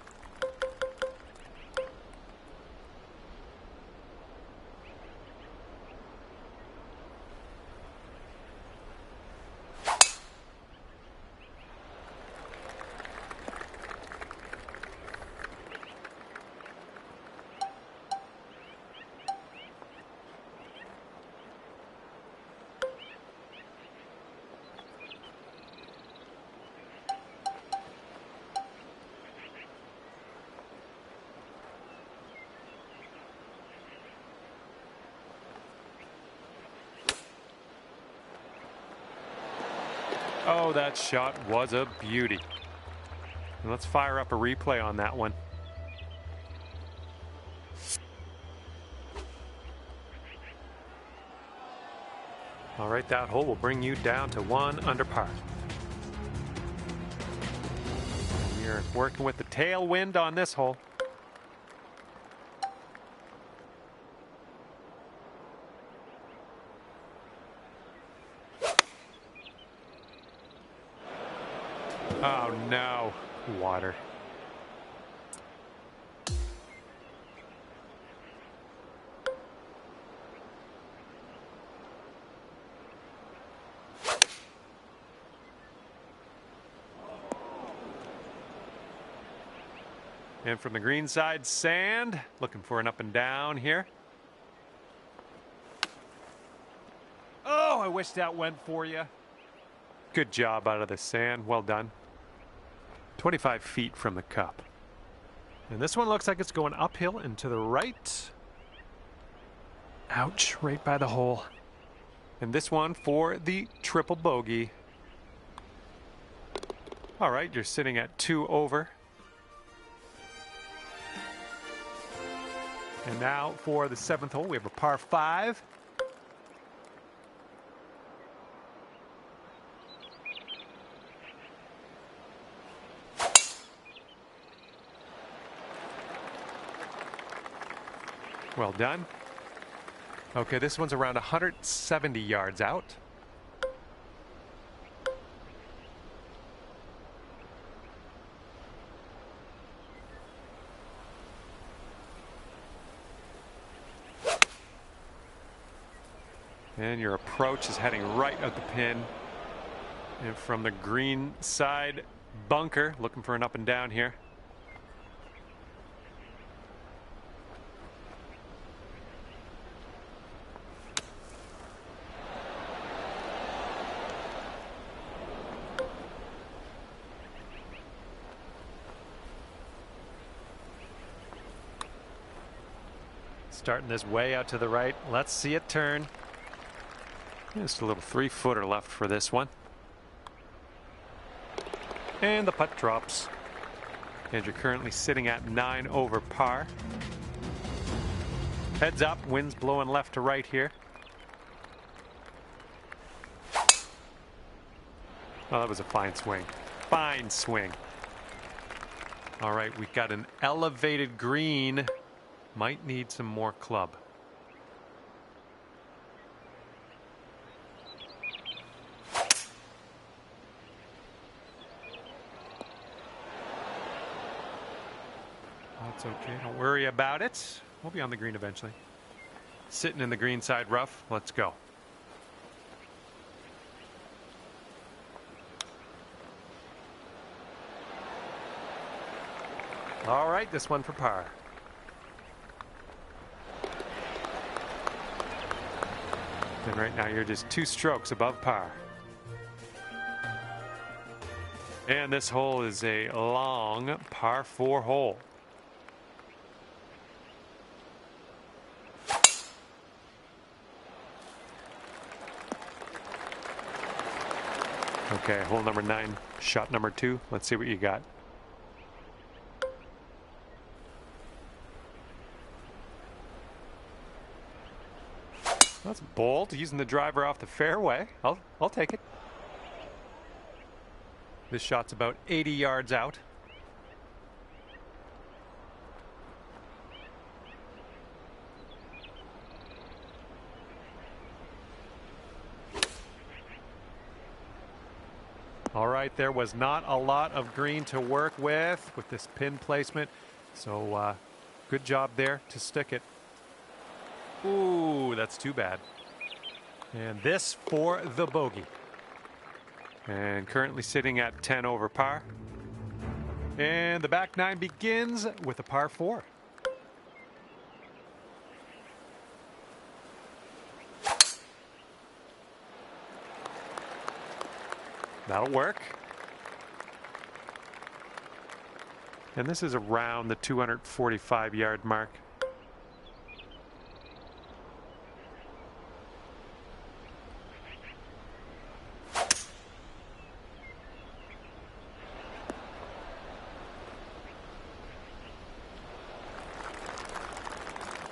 [SPEAKER 1] Oh, that shot was a beauty. And let's fire up a replay on that one. All right, that hole will bring you down to 1 under par. You're working with the tailwind on this hole. Oh no, water. And from the green side, sand. Looking for an up and down here.
[SPEAKER 2] Oh, I wish that went for you.
[SPEAKER 1] Good job out of the sand. Well done. 25 feet from the cup. And this one looks like it's going uphill and to the right. Ouch, right by the hole. And this one for the triple bogey. All right, you're sitting at 2 over. And now for the 7th hole, we have a par 5. Well done. Okay, this one's around 170 yards out. And your approach is heading right at the pin. And from the green side bunker, looking for an up and down here. Starting this way out to the right. Let's see it turn. Just a little 3-footer left for this one. And the putt drops. And you're currently sitting at 9 over par. Heads up, wind's blowing left to right here. Oh, that was a fine swing. Fine swing. All right, we've got an elevated green. Might need some more club. That's okay. Don't worry about it. We'll be on the green eventually. Sitting in the green side rough. Let's go. All right, this one for par. And right now you're just 2 strokes above par. And this hole is a long par 4 hole. Okay, hole number 9, shot number 2. Let's see what you got. That's bold, using the driver off the fairway. I'll take it. This shot's about 80 yards out. All right, there was not a lot of green to work with this pin placement. So good job there to stick it. Ooh, that's too bad. And this for the bogey. And currently sitting at 10 over par. And the back 9 begins with a par 4. That'll work. And this is around the 245-yard mark.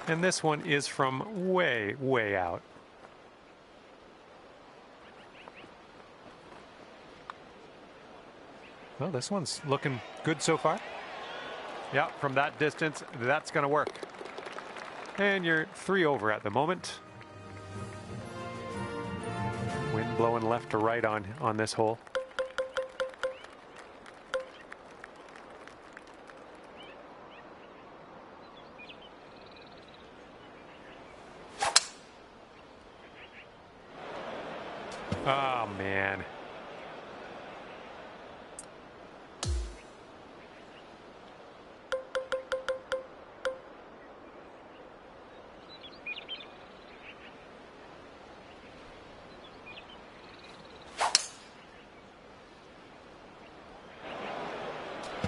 [SPEAKER 1] And this one is from way, way out.
[SPEAKER 2] Well, this one's looking good so far. Yeah, from that distance, that's going to work. And you're 3 over at the moment. Wind blowing left to right on this hole. Oh, man.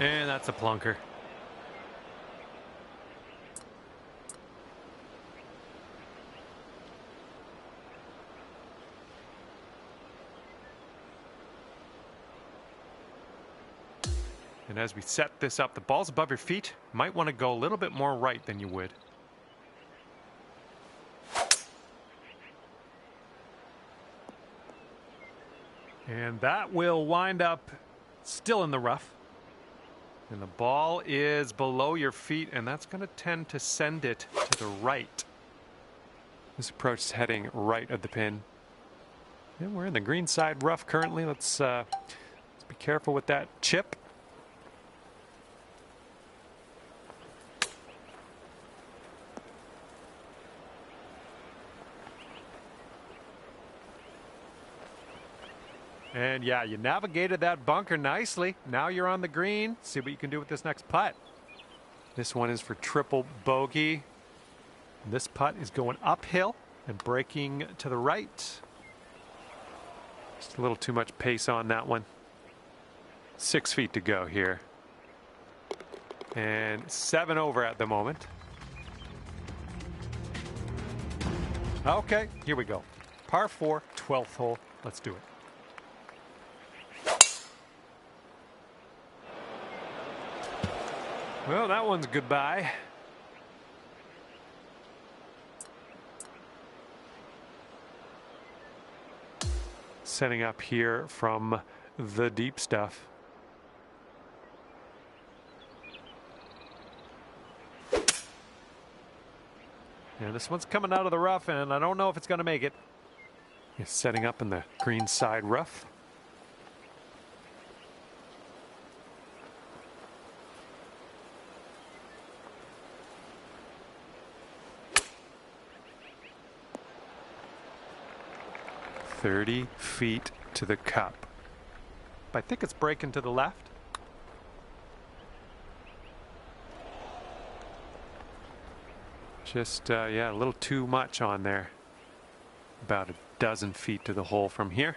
[SPEAKER 2] And that's a plunker. And as we set this up, the ball's above your feet. Might want to go a little bit more right than you would. And that will wind up still in the rough. And the ball is below your feet, and that's going to tend to send it to the right. This approach is heading right of the pin. And we're in the green side rough currently. Let's be careful with that chip. And yeah, you navigated that bunker nicely. Now you're on the green. See what you can do with this next putt. This one is for triple bogey. This putt is going uphill and breaking to the right. Just a little too much pace on that one. 6 feet to go here. And 7 over at the moment. Okay, here we go. Par 4, 12th hole. Let's do it. Well, that one's goodbye. Setting up here from the deep stuff. And this one's coming out of the rough, and I don't know if it's going to make it. It's setting up in the green side rough. "30 feet to the cup." I think it's breaking to the left. Just, yeah, a little too much on there. About a dozen feet to the hole from here.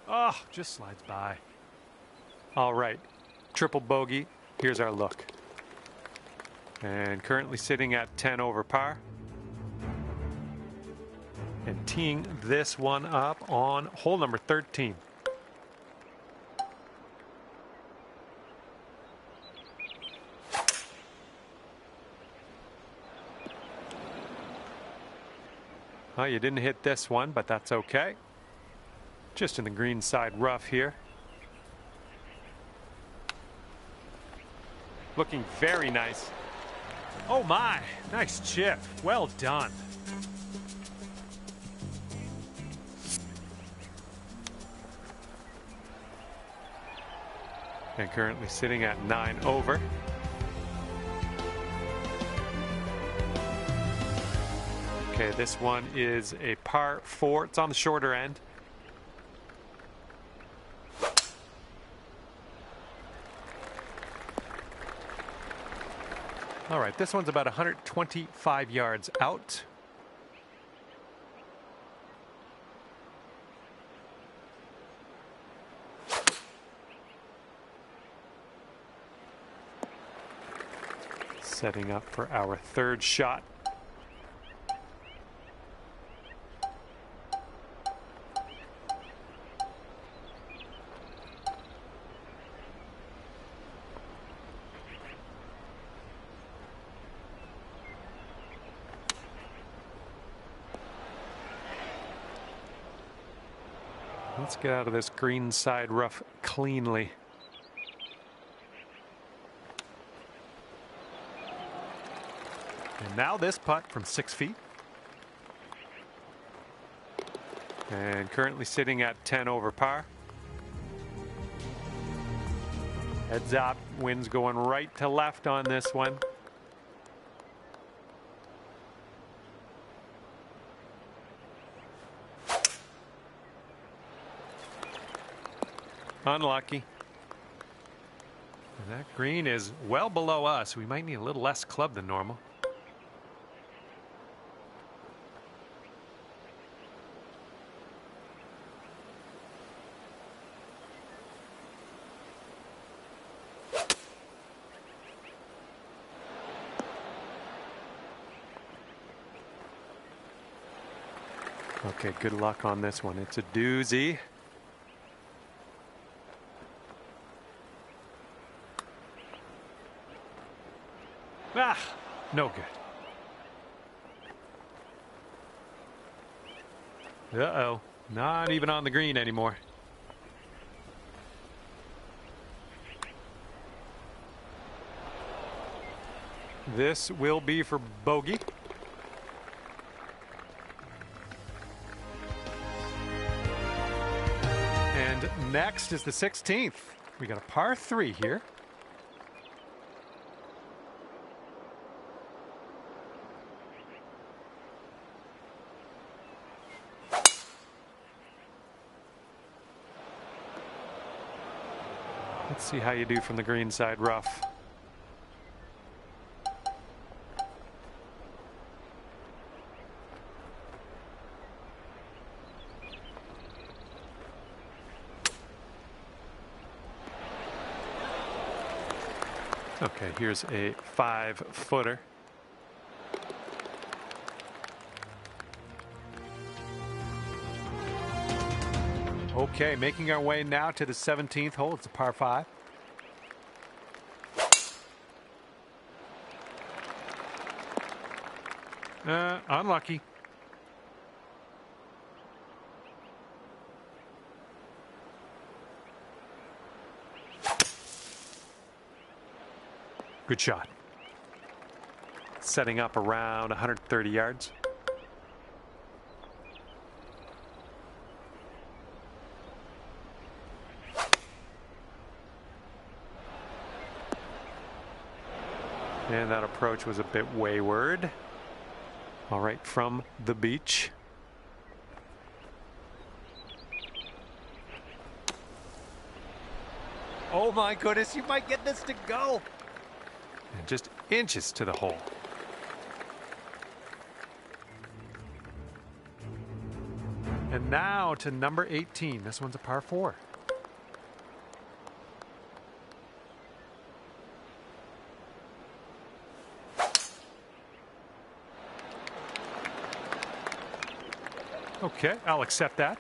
[SPEAKER 2] Oh, just slides by. All right, triple bogey. Here's our look. And currently sitting at 10 over par. And teeing this one up on hole number 13. Well, you didn't hit this one, but that's okay. Just in the green side rough here. Looking very nice. Oh my, nice chip. Well done. And currently sitting at 9 over. Okay, this one is a par 4. It's on the shorter end. All right, this one's about 125 yards out. Setting up for our third shot.
[SPEAKER 1] Let's get out of this green side rough cleanly.
[SPEAKER 2] And now this putt from 6 feet.
[SPEAKER 1] And currently sitting at 10 over par. Heads up, wind's going right to left on this one. Unlucky.
[SPEAKER 2] And that green is well below us. We might need a little less club than normal.
[SPEAKER 1] Okay, good luck on this one. It's a doozy.
[SPEAKER 2] Ah, no good. Uh-oh, not even on the green anymore.
[SPEAKER 1] This will be for bogey.
[SPEAKER 2] And next is the 16th. We got a par 3 here.
[SPEAKER 1] Let's see how you do from the green side rough. Okay, here's a 5-footer.
[SPEAKER 2] Okay, making our way now to the 17th hole. It's a par 5. Unlucky.
[SPEAKER 1] Good shot. Setting up around 130 yards. And that approach was a bit wayward. All right, from the beach.
[SPEAKER 2] Oh my goodness, you might get this to go.
[SPEAKER 1] And just inches to the hole.
[SPEAKER 2] And now to number 18. This one's a par 4. Okay, I'll accept that.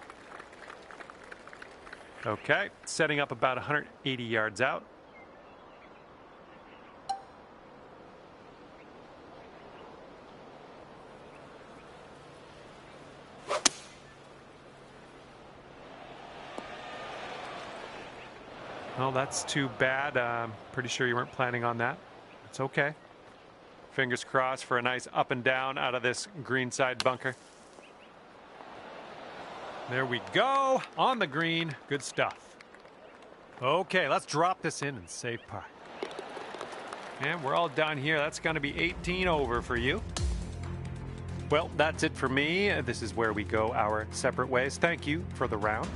[SPEAKER 1] Okay, setting up about 180 yards out.
[SPEAKER 2] Well, that's too bad. I'm pretty sure you weren't planning on that. It's okay.
[SPEAKER 1] Fingers crossed for a nice up and down out of this greenside bunker.
[SPEAKER 2] There we go. On the green. Good stuff. Okay, let's drop this in and save par.
[SPEAKER 1] And we're all done here. That's going to be 18 over for you. Well, that's it for me. This is where we go our separate ways. Thank you for the round.